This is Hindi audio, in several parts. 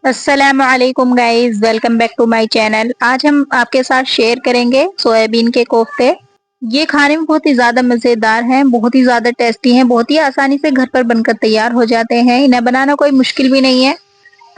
अस्सलाम वालेकुम guys, welcome back to my channel. आज हम आपके साथ शेयर करेंगे सोयाबीन के कोफ्ते। ये खाने में बहुत ही ज्यादा मजेदार हैं, बहुत ही ज्यादा टेस्टी हैं, बहुत ही आसानी से घर पर बनकर तैयार हो जाते हैं। इन्हें बनाना कोई मुश्किल भी नहीं है।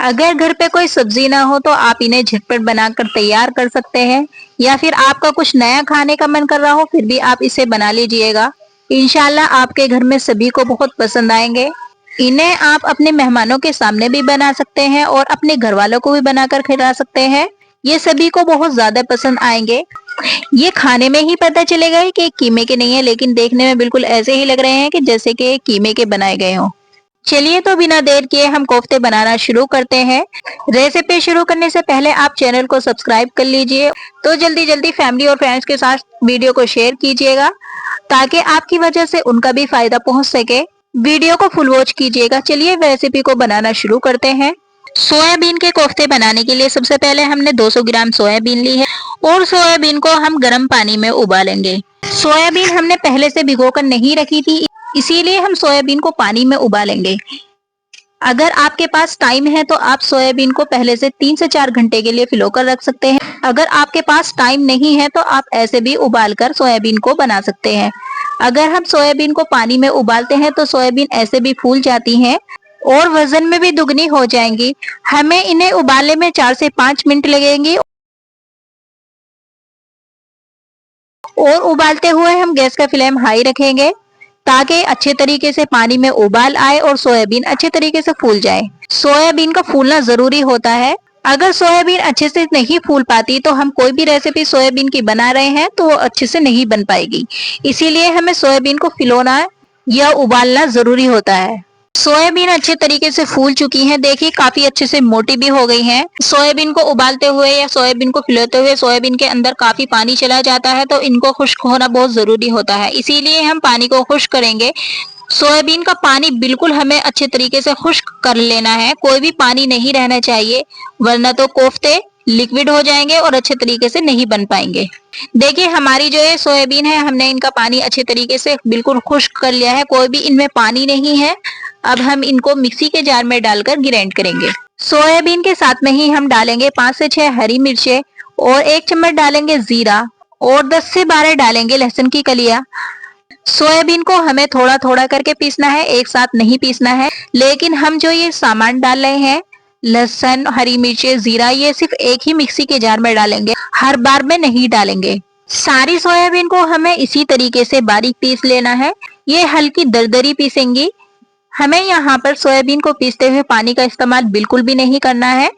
अगर घर पे कोई सब्जी ना हो तो आप इन्हें झटपट बनाकर तैयार कर सकते हैं, या फिर आपका कुछ नया खाने का मन कर रहा हो फिर भी आप इसे बना लीजिएगा। इंशाल्लाह आपके घर में सभी को बहुत पसंद आएंगे। इन्हें आप अपने मेहमानों के सामने भी बना सकते हैं और अपने घर वालों को भी बनाकर खिला सकते हैं। ये सभी को बहुत ज्यादा पसंद आएंगे। ये खाने में ही पता चलेगा कि कीमे के नहीं है, लेकिन देखने में बिल्कुल ऐसे ही लग रहे हैं कि जैसे कि कीमे के बनाए गए हों। चलिए तो बिना देर किए हम कोफ्ते बनाना शुरू करते हैं। रेसिपी शुरू करने से पहले आप चैनल को सब्सक्राइब कर लीजिए। तो जल्दी जल्दी फैमिली और फ्रेंड्स के साथ वीडियो को शेयर कीजिएगा, ताकि आपकी वजह से उनका भी फायदा पहुंच सके। वीडियो को फुल वॉच कीजिएगा। चलिए रेसिपी को बनाना शुरू करते हैं। सोयाबीन के कोफ्ते बनाने के लिए सबसे पहले हमने 200 ग्राम सोयाबीन ली है और सोयाबीन को हम गर्म पानी में उबालेंगे। सोयाबीन हमने पहले से भिगोकर नहीं रखी थी, इसीलिए हम सोयाबीन को पानी में उबालेंगे। अगर आपके पास टाइम है तो आप सोयाबीन को पहले से 3 से 4 घंटे के लिए भिगोकर रख सकते हैं। अगर आपके पास टाइम नहीं है तो आप ऐसे भी उबालकर सोयाबीन को बना सकते हैं। अगर हम सोयाबीन को पानी में उबालते हैं तो सोयाबीन ऐसे भी फूल जाती हैं और वजन में भी दुगनी हो जाएंगी। हमें इन्हें उबालने में 4 से 5 मिनट लगेंगे और उबालते हुए हम गैस का फ्लेम हाई रखेंगे, ताकि अच्छे तरीके से पानी में उबाल आए और सोयाबीन अच्छे तरीके से फूल जाए। सोयाबीन का फूलना जरूरी होता है। अगर सोयाबीन अच्छे से नहीं फूल पाती तो हम कोई भी रेसिपी सोयाबीन की बना रहे हैं तो वो अच्छे से नहीं बन पाएगी। इसीलिए हमें सोयाबीन को फुलाना या उबालना जरूरी होता है। सोयाबीन अच्छे तरीके से फूल चुकी हैं, देखिए काफी अच्छे से मोटी भी हो गई हैं। सोयाबीन को उबालते हुए या सोयाबीन को फुलाते हुए सोयाबीन के अंदर काफी पानी चला जाता है, तो इनको खुश्क होना बहुत जरूरी होता है। इसीलिए हम पानी को खुश्क करेंगे। सोयाबीन का पानी बिल्कुल हमें अच्छे तरीके से खुश्क कर लेना है, कोई भी पानी नहीं रहना चाहिए, वरना तो कोफ्ते लिक्विड हो जाएंगे और अच्छे तरीके से नहीं बन पाएंगे। देखिए हमारी जो ये सोयाबीन है, हमने इनका पानी अच्छे तरीके से बिल्कुल खुश्क कर लिया है, कोई भी इनमें पानी नहीं है। अब हम इनको मिक्सी के जार में डालकर ग्राइंड करेंगे। सोयाबीन के साथ में ही हम डालेंगे 5 से 6 हरी मिर्चें और 1 चम्मच डालेंगे जीरा और 10 से 12 डालेंगे लहसुन की कलियां। सोयाबीन को हमें थोड़ा थोड़ा करके पीसना है, एक साथ नहीं पीसना है। लेकिन हम जो ये सामान डाल रहे हैं, लहसुन, हरी मिर्चें, जीरा, ये सिर्फ एक ही मिक्सी के जार में डालेंगे, हर बार में नहीं डालेंगे। सारी सोयाबीन को हमें इसी तरीके से बारीक पीस लेना है। ये हल्की दरदरी पीसेंगी। हमें यहाँ पर सोयाबीन को पीसते हुए पानी का इस्तेमाल बिल्कुल भी नहीं करना है,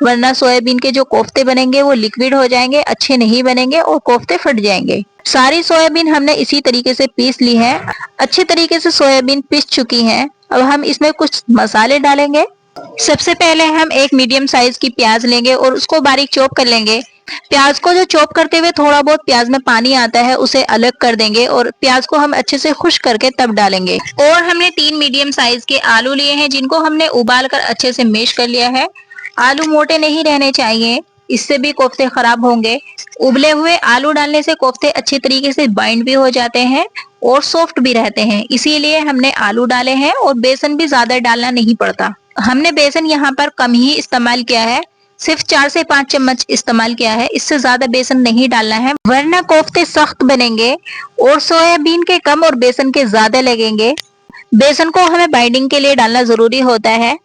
वरना सोयाबीन के जो कोफ्ते बनेंगे वो लिक्विड हो जाएंगे, अच्छे नहीं बनेंगे और कोफ्ते फट जाएंगे। सारी सोयाबीन हमने इसी तरीके से पीस ली है। अच्छे तरीके से सोयाबीन पीस चुकी है। अब हम इसमें कुछ मसाले डालेंगे। सबसे पहले हम एक मीडियम साइज की प्याज लेंगे और उसको बारीक चॉप कर लेंगे। प्याज को जो चॉप करते हुए थोड़ा बहुत प्याज में पानी आता है उसे अलग कर देंगे और प्याज को हम अच्छे से खुश करके तब डालेंगे। और हमने 3 मीडियम साइज के आलू लिए हैं, जिनको हमने उबाल कर अच्छे से मैश कर लिया है। आलू मोटे नहीं रहने चाहिए, इससे भी कोफ्ते खराब होंगे। उबले हुए आलू डालने से कोफ्ते अच्छे तरीके से बाइंड भी हो जाते हैं और सॉफ्ट भी रहते हैं, इसीलिए हमने आलू डाले हैं। और बेसन भी ज्यादा डालना नहीं पड़ता। हमने बेसन यहाँ पर कम ही इस्तेमाल किया है, सिर्फ 4 से 5 चम्मच इस्तेमाल किया है, इससे ज्यादा बेसन नहीं डालना है, वरना कोफ्ते सख्त बनेंगे और सोयाबीन के कम और बेसन के ज्यादा लगेंगे। बेसन को हमें बाइंडिंग के लिए डालना जरूरी होता है।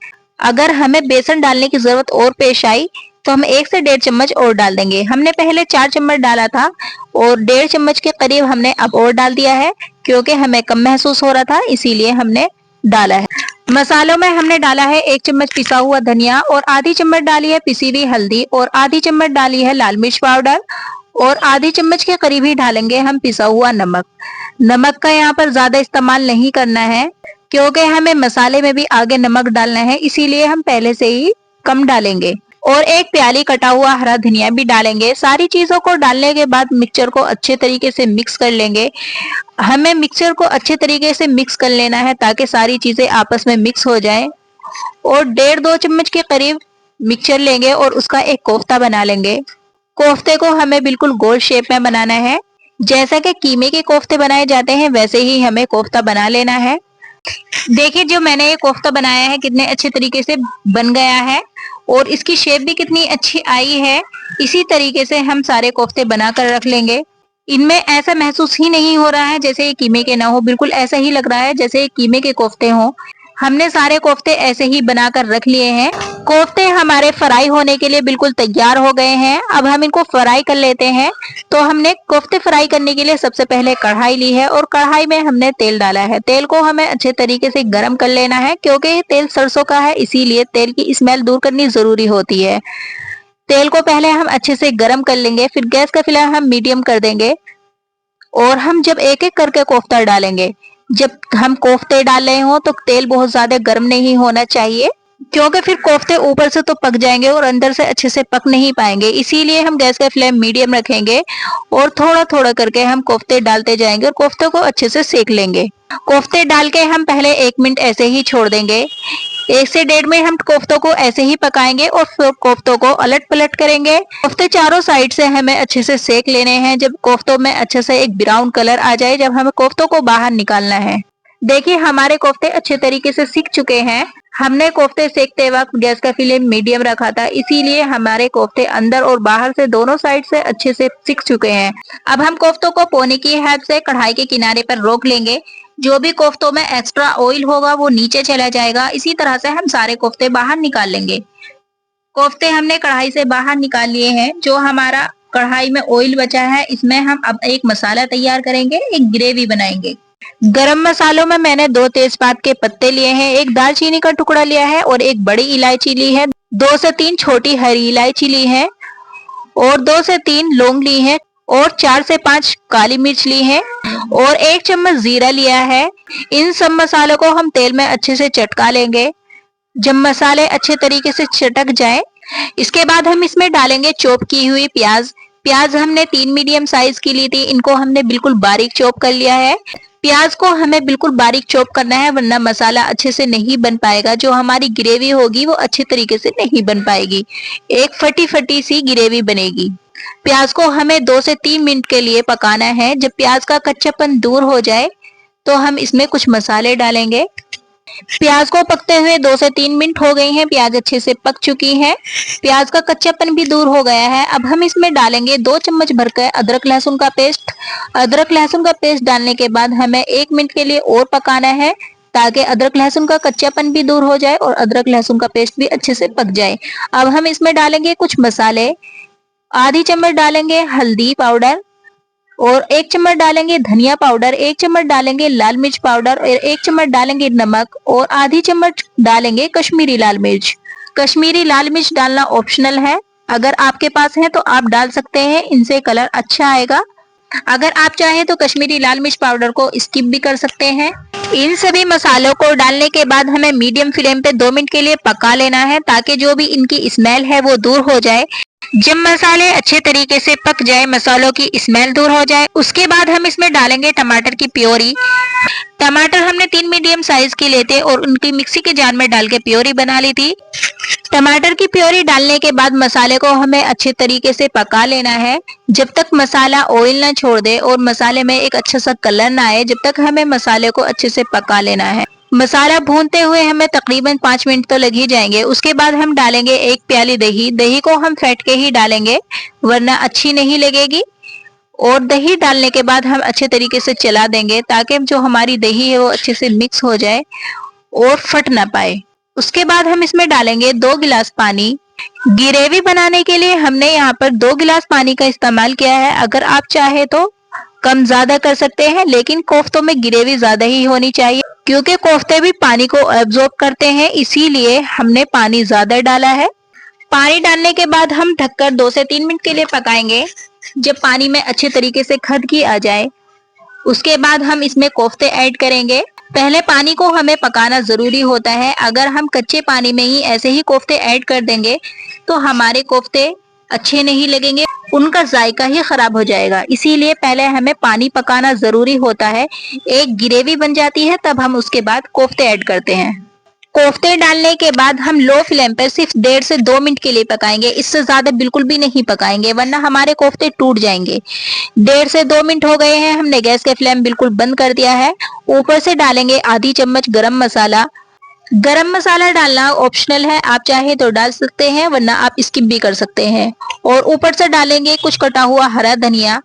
अगर हमें बेसन डालने की जरूरत और पेश आई तो हम 1 से 1.5 चम्मच और डाल देंगे। हमने पहले 4 चम्मच डाला था और 1.5 चम्मच के करीब हमने अब और डाल दिया है, क्योंकि हमें कम महसूस हो रहा था, इसीलिए हमने डाला है। मसालों में हमने डाला है 1 चम्मच पिसा हुआ धनिया और आधी चम्मच डाली है पिसी हुई हल्दी और आधी चम्मच डाली है लाल मिर्च पाउडर और आधी चम्मच के करीब ही डालेंगे हम पिसा हुआ नमक। नमक का यहाँ पर ज्यादा इस्तेमाल नहीं करना है, क्योंकि हमें मसाले में भी आगे नमक डालना है, इसीलिए हम पहले से ही कम डालेंगे। और 1 प्याली कटा हुआ हरा धनिया भी डालेंगे। सारी चीजों को डालने के बाद मिक्सचर को अच्छे तरीके से मिक्स कर लेंगे। हमें मिक्सचर को अच्छे तरीके से मिक्स कर लेना है, ताकि सारी चीजें आपस में मिक्स हो जाएं। और 1.5-2 चम्मच के करीब मिक्सचर लेंगे और उसका एक कोफ्ता बना लेंगे। कोफ्ते को हमें बिल्कुल गोल शेप में बनाना है, जैसा कि कीमे के कोफ्ते बनाए जाते हैं वैसे ही हमें कोफ्ता बना लेना है। देखिए जो मैंने ये कोफ्ता बनाया है कितने अच्छे तरीके से बन गया है और इसकी शेप भी कितनी अच्छी आई है। इसी तरीके से हम सारे कोफ्ते बनाकर रख लेंगे। इनमें ऐसा महसूस ही नहीं हो रहा है जैसे ये कीमे के ना हो, बिल्कुल ऐसा ही लग रहा है जैसे ये कीमे के कोफ्ते हों। हमने सारे कोफ्ते ऐसे ही बनाकर रख लिए हैं। कोफ्ते हमारे फ्राई होने के लिए बिल्कुल तैयार हो गए हैं। अब हम इनको फ्राई कर लेते हैं। तो हमने कोफ्ते फ्राई करने के लिए सबसे पहले कढ़ाई ली है और कढ़ाई में हमने तेल डाला है। तेल को हमें अच्छे तरीके से गर्म कर लेना है, क्योंकि तेल सरसों का है, इसीलिए तेल की स्मेल दूर करनी जरूरी होती है। तेल को पहले हम अच्छे से गर्म कर लेंगे, फिर गैस का फ्लेम हम मीडियम कर देंगे और हम जब एक एक करके कोफ्ता डालेंगे, जब हम कोफ्ते डाल रहे हो तो तेल बहुत ज्यादा गर्म नहीं होना चाहिए, क्योंकि फिर कोफ्ते ऊपर से तो पक जाएंगे और अंदर से अच्छे से पक नहीं पाएंगे। इसीलिए हम गैस का फ्लेम मीडियम रखेंगे और थोड़ा थोड़ा करके हम कोफ्ते डालते जाएंगे और कोफ्ते को अच्छे से सेक लेंगे। कोफ्ते डाल के हम पहले 1 मिनट ऐसे ही छोड़ देंगे। 1 से 1.5 मिनट हम कोफ्तों को ऐसे ही पकाएंगे और फिर कोफ्तों को अलट पलट करेंगे। कोफ्ते चारों साइड से हमें अच्छे से सेक लेने हैं। जब कोफ्तों में अच्छे से एक ब्राउन कलर आ जाए, जब हमें कोफ्तों को बाहर निकालना है। देखिए हमारे कोफ्ते अच्छे तरीके से सीख चुके हैं। हमने कोफ्ते सेकते वक्त गैस का फ्लेम मीडियम रखा था, इसीलिए हमारे कोफ्ते अंदर और बाहर से दोनों साइड से अच्छे से सीख चुके हैं। अब हम कोफ्तों को पोने की हेल्प से कढ़ाई के किनारे पर रोक लेंगे। जो भी कोफ्तों में एक्स्ट्रा ऑयल होगा वो नीचे चला जाएगा। इसी तरह से हम सारे कोफ्ते बाहर निकाल लेंगे। कोफ्ते हमने कढ़ाई से बाहर निकाल लिए हैं। जो हमारा कढ़ाई में ऑयल बचा है, इसमें हम अब एक मसाला तैयार करेंगे, एक ग्रेवी बनाएंगे। गरम मसालों में मैंने 2 तेजपात के पत्ते लिए हैं, एक दालचीनी का टुकड़ा लिया है और एक बड़ी इलायची ली है, 2 से 3 छोटी हरी इलायची ली है और 2 से 3 लौंग ली है और 4 से 5 काली मिर्च ली है और 1 चम्मच जीरा लिया है। इन सब मसालों को हम तेल में अच्छे से चटका लेंगे। जब मसाले अच्छे तरीके से चटक जाए, इसके बाद हम इसमें डालेंगे चॉप की हुई प्याज। प्याज हमने 3 मीडियम साइज की ली थी, इनको हमने बिल्कुल बारीक चॉप कर लिया है। प्याज को हमें बिल्कुल बारीक चॉप करना है, वरना मसाला अच्छे से नहीं बन पाएगा। जो हमारी ग्रेवी होगी वो अच्छे तरीके से नहीं बन पाएगी, एक फटी फटी सी ग्रेवी बनेगी। प्याज को हमें 2 से 3 मिनट के लिए पकाना है। जब प्याज का कच्चापन दूर हो जाए तो हम इसमें कुछ मसाले डालेंगे। प्याज को पकते हुए 2 से 3 मिनट हो गए हैं, प्याज अच्छे से पक चुकी है, प्याज का कच्चापन भी दूर हो गया है। अब हम इसमें डालेंगे 2 चम्मच भरकर अदरक लहसुन का पेस्ट। अदरक लहसुन का पेस्ट डालने के बाद हमें 1 मिनट के लिए और पकाना है, ताकि अदरक लहसुन का कच्चापन भी दूर हो जाए और अदरक लहसुन का पेस्ट भी अच्छे से पक जाए। अब हम इसमें डालेंगे कुछ मसाले। आधी चम्मच डालेंगे हल्दी पाउडर और 1 चम्मच डालेंगे धनिया पाउडर, 1 चम्मच डालेंगे लाल मिर्च पाउडर और 1 चम्मच डालेंगे नमक और आधी चम्मच डालेंगे कश्मीरी लाल मिर्च। कश्मीरी लाल मिर्च डालना ऑप्शनल है, अगर आपके पास है तो आप डाल सकते हैं, इनसे कलर अच्छा आएगा। अगर आप चाहें तो कश्मीरी लाल मिर्च पाउडर को स्किप भी कर सकते हैं। इन सभी मसालों को डालने के बाद हमें मीडियम फ्लेम पे 2 मिनट के लिए पका लेना है, ताकि जो भी इनकी स्मेल है वो दूर हो जाए। जब मसाले अच्छे तरीके से पक जाए, मसालों की स्मेल दूर हो जाए, उसके बाद हम इसमें डालेंगे टमाटर की प्योरी। टमाटर हमने 3 मीडियम साइज के लिए थे और उनकी मिक्सी के जार में डाल के प्योरी बना ली थी। टमाटर की प्योरी डालने के बाद मसाले को हमें अच्छे तरीके से पका लेना है, जब तक मसाला ऑयल ना छोड़ दे और मसाले में एक अच्छा सा कलर ना आए, जब तक हमें मसाले को अच्छे से पका लेना है। मसाला भूनते हुए हमें तकरीबन 5 मिनट तो लग ही जाएंगे। उसके बाद हम डालेंगे 1 प्याली दही। दही को हम फेंट के ही डालेंगे, वरना अच्छी नहीं लगेगी। और दही डालने के बाद हम अच्छे तरीके से चला देंगे, ताकि जो हमारी दही है वो अच्छे से मिक्स हो जाए और फट ना पाए। उसके बाद हम इसमें डालेंगे 2 गिलास पानी। ग्रेवी बनाने के लिए हमने यहाँ पर 2 गिलास पानी का इस्तेमाल किया है। अगर आप चाहे तो कम ज्यादा कर सकते हैं, लेकिन कोफ्तों में ग्रेवी ज्यादा ही होनी चाहिए, क्योंकि कोफ्ते भी पानी को एब्जॉर्ब करते हैं, इसीलिए हमने पानी ज्यादा डाला है। पानी डालने के बाद हम ढककर 2 से 3 मिनट के लिए पकाएंगे। जब पानी में अच्छे तरीके से खदकी आ जाए, उसके बाद हम इसमें कोफ्ते ऐड करेंगे। पहले पानी को हमें पकाना जरूरी होता है, अगर हम कच्चे पानी में ही ऐसे ही कोफ्ते ऐड कर देंगे तो हमारे कोफ्ते अच्छे नहीं लगेंगे, उनका जायका ही खराब हो जाएगा। इसीलिए पहले हमें पानी पकाना जरूरी होता है। एक ग्रेवी बन जाती है, तब हम उसके बाद कोफ्ते ऐड करते हैं। कोफ्ते डालने के बाद हम लो फ्लेम पर सिर्फ 1.5 से 2 मिनट के लिए पकाएंगे, इससे ज्यादा बिल्कुल भी नहीं पकाएंगे, वरना हमारे कोफ्ते टूट जाएंगे। 1.5 से 2 मिनट हो गए हैं, हमने गैस का फ्लेम बिल्कुल बंद कर दिया है। ऊपर से डालेंगे आधी चम्मच गरम मसाला। गरम मसाला डालना ऑप्शनल है, आप चाहे तो डाल सकते हैं वरना आप स्किप भी कर सकते हैं। और ऊपर से डालेंगे कुछ कटा हुआ हरा धनिया।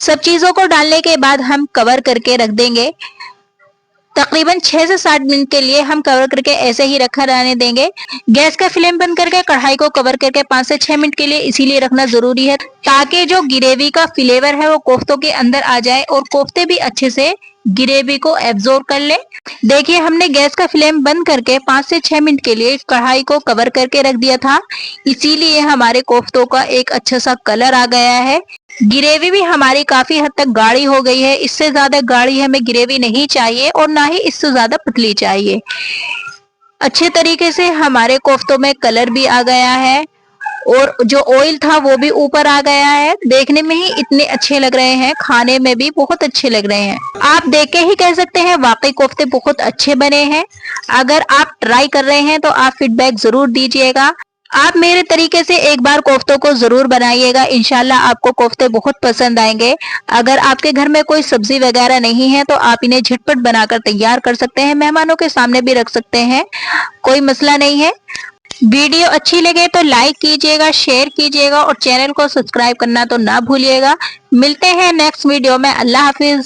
सब चीजों को डालने के बाद हम कवर करके रख देंगे। तकरीबन 6 से 7 मिनट के लिए हम कवर करके ऐसे ही रखा रहने देंगे। गैस का फ्लेम बंद करके कढ़ाई को कवर करके 5 से 6 मिनट के लिए इसीलिए रखना जरूरी है ताकि जो ग्रेवी का फ्लेवर है वो कोफ्तों के अंदर आ जाए और कोफ्ते भी अच्छे से ग्रेवी को एब्जॉर्ब कर ले। देखिए हमने गैस का फ्लेम बंद करके 5 से 6 मिनट के लिए कढ़ाई को कवर करके रख दिया था, इसीलिए हमारे कोफ्तों का एक अच्छा सा कलर आ गया है। ग्रेवी भी हमारी काफी हद तक गाढ़ी हो गई है, इससे ज्यादा गाढ़ी हमें ग्रेवी नहीं चाहिए और ना ही इससे ज्यादा पतली चाहिए। अच्छे तरीके से हमारे कोफ्तों में कलर भी आ गया है और जो ऑयल था वो भी ऊपर आ गया है। देखने में ही इतने अच्छे लग रहे हैं, खाने में भी बहुत अच्छे लग रहे हैं। आप देख के ही कह सकते हैं वाकई कोफ्ते बहुत अच्छे बने हैं। अगर आप ट्राई कर रहे हैं तो आप फीडबैक जरूर दीजिएगा। आप मेरे तरीके से एक बार कोफ्तों को जरूर बनाइएगा, इंशाल्लाह आपको कोफ्ते बहुत पसंद आएंगे। अगर आपके घर में कोई सब्जी वगैरह नहीं है तो आप इन्हें झटपट बनाकर तैयार कर सकते हैं, मेहमानों के सामने भी रख सकते हैं, कोई मसला नहीं है। वीडियो अच्छी लगे तो लाइक कीजिएगा, शेयर कीजिएगा और चैनल को सब्सक्राइब करना तो ना भूलिएगा। मिलते हैं नेक्स्ट वीडियो में। अल्लाह हाफिज।